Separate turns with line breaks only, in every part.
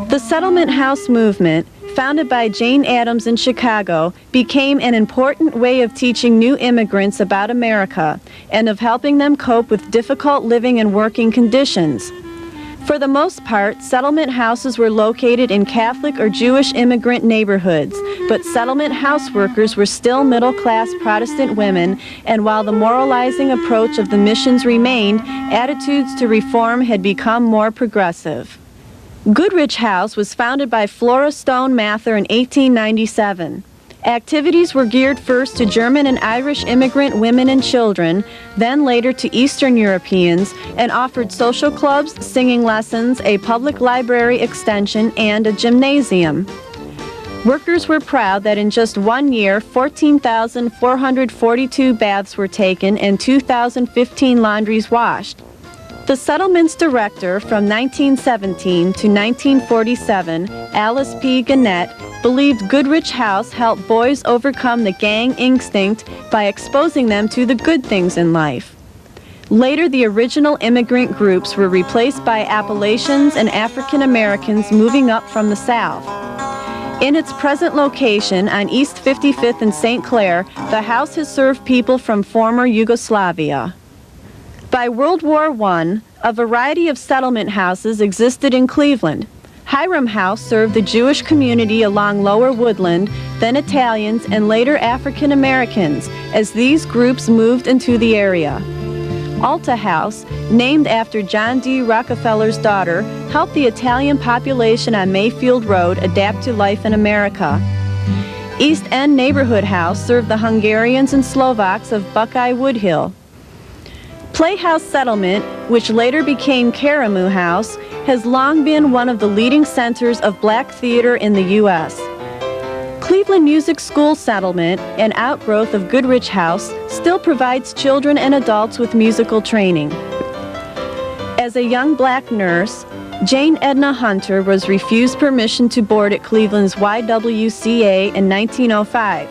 The settlement house movement, founded by Jane Addams in Chicago, became an important way of teaching new immigrants about America and of helping them cope with difficult living and working conditions. For the most part, settlement houses were located in Catholic or Jewish immigrant neighborhoods, but settlement house workers were still middle-class Protestant women, and while the moralizing approach of the missions remained, attitudes to reform had become more progressive. Goodrich House was founded by Flora Stone Mather in 1897. Activities were geared first to German and Irish immigrant women and children, then later to Eastern Europeans, and offered social clubs, singing lessons, a public library extension, and a gymnasium. Workers were proud that in just 1 year, 14,442 baths were taken and 2,015 laundries washed. The settlement's director from 1917 to 1947, Alice P. Gannett, believed Goodrich House helped boys overcome the gang instinct by exposing them to the good things in life. Later, the original immigrant groups were replaced by Appalachians and African Americans moving up from the South. In its present location on East 55th and St. Clair, the house has served people from former Yugoslavia. By World War I, a variety of settlement houses existed in Cleveland. Hiram House served the Jewish community along Lower Woodland, then Italians, and later African Americans, as these groups moved into the area. Alta House, named after John D. Rockefeller's daughter, helped the Italian population on Mayfield Road adapt to life in America. East End Neighborhood House served the Hungarians and Slovaks of Buckeye Woodhill. Playhouse Settlement, which later became Karamu House, has long been one of the leading centers of black theater in the U.S. Cleveland Music School Settlement, an outgrowth of Goodrich House, still provides children and adults with musical training. As a young black nurse, Jane Edna Hunter was refused permission to board at Cleveland's YWCA in 1905.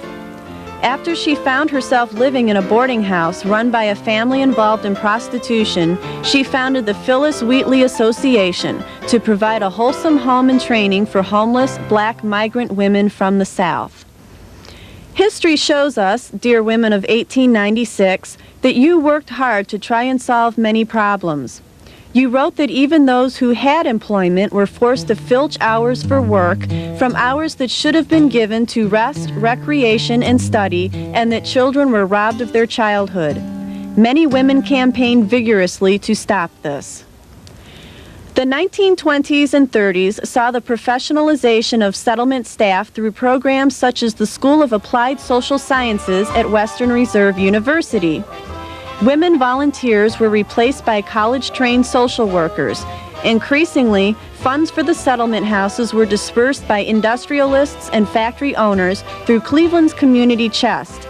After she found herself living in a boarding house run by a family involved in prostitution, she founded the Phyllis Wheatley Association to provide a wholesome home and training for homeless black migrant women from the South. History shows us, dear women of 1896, that you worked hard to try and solve many problems. You wrote that even those who had employment were forced to filch hours for work from hours that should have been given to rest, recreation, and study, and that children were robbed of their childhood. Many women campaigned vigorously to stop this. The 1920s and 30s saw the professionalization of settlement staff through programs such as the School of Applied Social Sciences at Western Reserve University. Women volunteers were replaced by college-trained social workers. Increasingly, funds for the settlement houses were dispersed by industrialists and factory owners through Cleveland's community chest.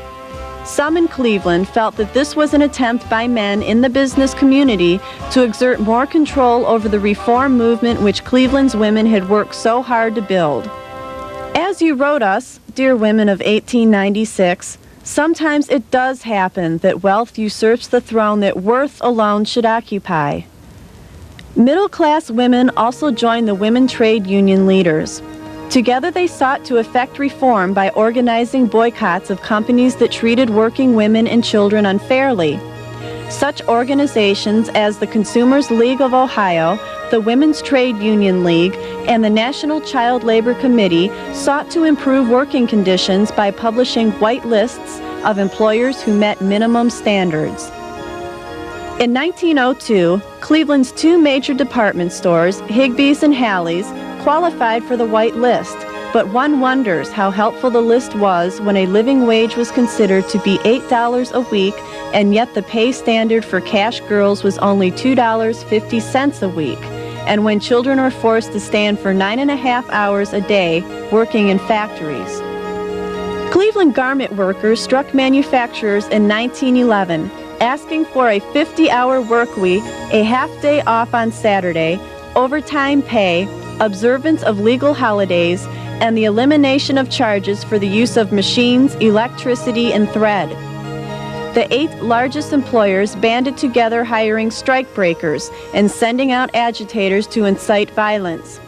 Some in Cleveland felt that this was an attempt by men in the business community to exert more control over the reform movement which Cleveland's women had worked so hard to build. As you wrote us, dear women of 1896, sometimes it does happen that wealth usurps the throne that worth alone should occupy. Middle-class women also joined the women trade union leaders. Together they sought to effect reform by organizing boycotts of companies that treated working women and children unfairly. Such organizations as the Consumers League of Ohio, the Women's Trade Union League, and the National Child Labor Committee sought to improve working conditions by publishing white lists of employers who met minimum standards. In 1902, Cleveland's two major department stores, Higbee's and Halley's, qualified for the white list, but one wonders how helpful the list was when a living wage was considered to be $8 a week, and yet the pay standard for cash girls was only $2.50 a week, and when children were forced to stand for 9.5 hours a day working in factories. Cleveland garment workers struck manufacturers in 1911, asking for a 50-hour work week, a half-day off on Saturday, overtime pay, observance of legal holidays, and the elimination of charges for the use of machines, electricity, and thread. The 8 largest employers banded together hiring strikebreakers and sending out agitators to incite violence.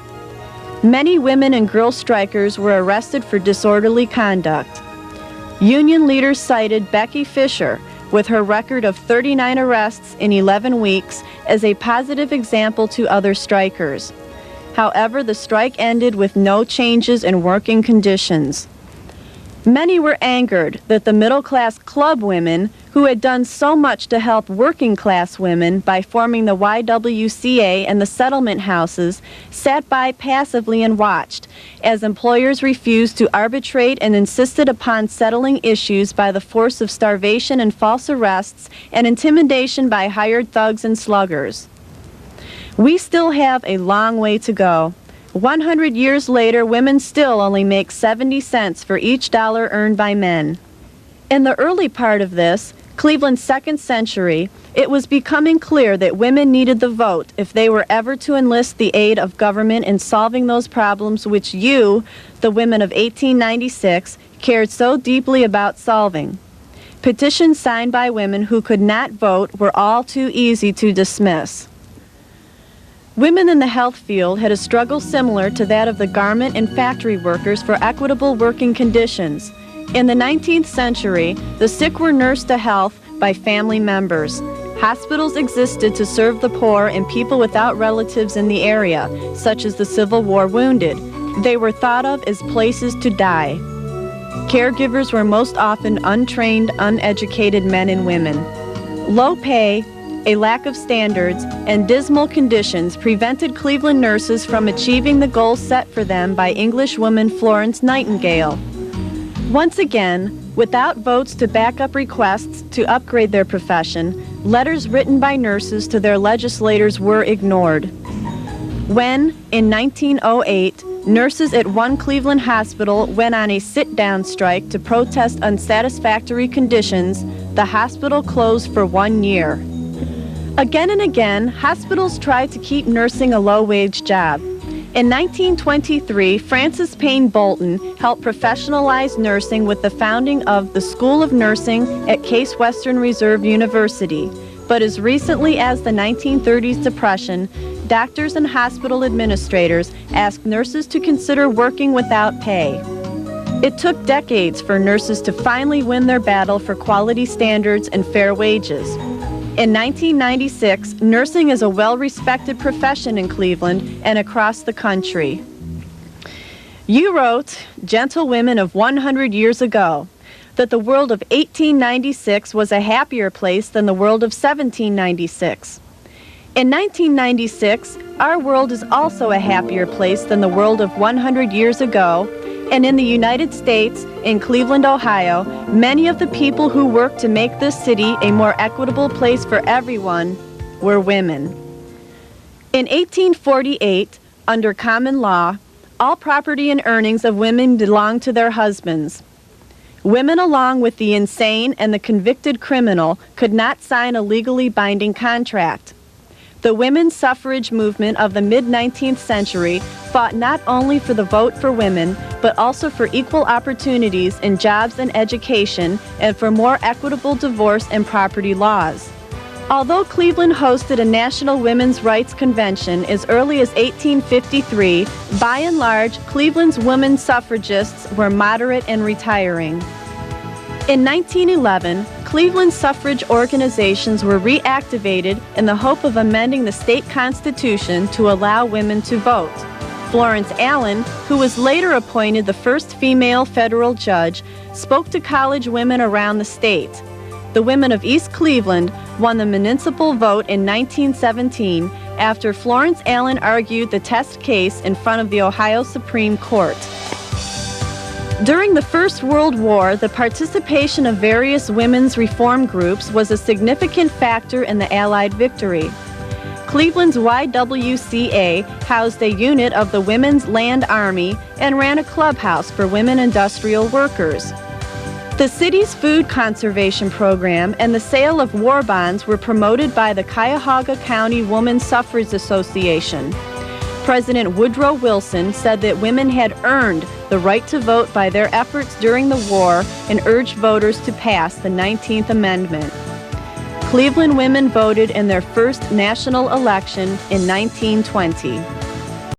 Many women and girl strikers were arrested for disorderly conduct. Union leaders cited Becky Fisher, with her record of 39 arrests in 11 weeks, as a positive example to other strikers. However, the strike ended with no changes in working conditions. Many were angered that the middle-class club women, who had done so much to help working-class women by forming the YWCA and the settlement houses, sat by passively and watched, as employers refused to arbitrate and insisted upon settling issues by the force of starvation and false arrests and intimidation by hired thugs and sluggers. We still have a long way to go. 100 years later, women still only make 70 cents for each dollar earned by men. In the early part of this, Cleveland's second century, it was becoming clear that women needed the vote if they were ever to enlist the aid of government in solving those problems which you, the women of 1896, cared so deeply about solving. Petitions signed by women who could not vote were all too easy to dismiss. Women in the health field had a struggle similar to that of the garment and factory workers for equitable working conditions. In the 19th century, the sick were nursed to health by family members. Hospitals existed to serve the poor and people without relatives in the area, such as the Civil War wounded. They were thought of as places to die. Caregivers were most often untrained, uneducated men and women. Low pay, a lack of standards, and dismal conditions prevented Cleveland nurses from achieving the goals set for them by Englishwoman Florence Nightingale. Once again, without votes to back up requests to upgrade their profession, letters written by nurses to their legislators were ignored. When, in 1908, nurses at one Cleveland hospital went on a sit-down strike to protest unsatisfactory conditions, the hospital closed for 1 year. Again and again, hospitals tried to keep nursing a low-wage job. In 1923, Frances Payne Bolton helped professionalize nursing with the founding of the School of Nursing at Case Western Reserve University. But as recently as the 1930s Depression, doctors and hospital administrators asked nurses to consider working without pay. It took decades for nurses to finally win their battle for quality standards and fair wages. In 1996, nursing is a well-respected profession in Cleveland and across the country. You wrote, Gentlewomen of 100 years ago, that the world of 1896 was a happier place than the world of 1796. In 1996, our world is also a happier place than the world of 100 years ago, and in the United States, in Cleveland, Ohio, many of the people who worked to make this city a more equitable place for everyone were women. In 1848, under common law, all property and earnings of women belonged to their husbands. Women, along with the insane and the convicted criminal, could not sign a legally binding contract. The women's suffrage movement of the mid-19th century fought not only for the vote for women, but also for equal opportunities in jobs and education and for more equitable divorce and property laws. Although Cleveland hosted a National Women's Rights Convention as early as 1853, by and large, Cleveland's women suffragists were moderate and retiring. In 1911, Cleveland suffrage organizations were reactivated in the hope of amending the state constitution to allow women to vote. Florence Allen, who was later appointed the first female federal judge, spoke to college women around the state. The women of East Cleveland won the municipal vote in 1917 after Florence Allen argued the test case in front of the Ohio Supreme Court. During the First World War, the participation of various women's reform groups was a significant factor in the Allied victory. Cleveland's YWCA housed a unit of the Women's Land Army and ran a clubhouse for women industrial workers. The city's food conservation program and the sale of war bonds were promoted by the Cuyahoga County Woman Suffrage Association. President Woodrow Wilson said that women had earned the right to vote by their efforts during the war and urged voters to pass the 19th Amendment. Cleveland women voted in their first national election in 1920.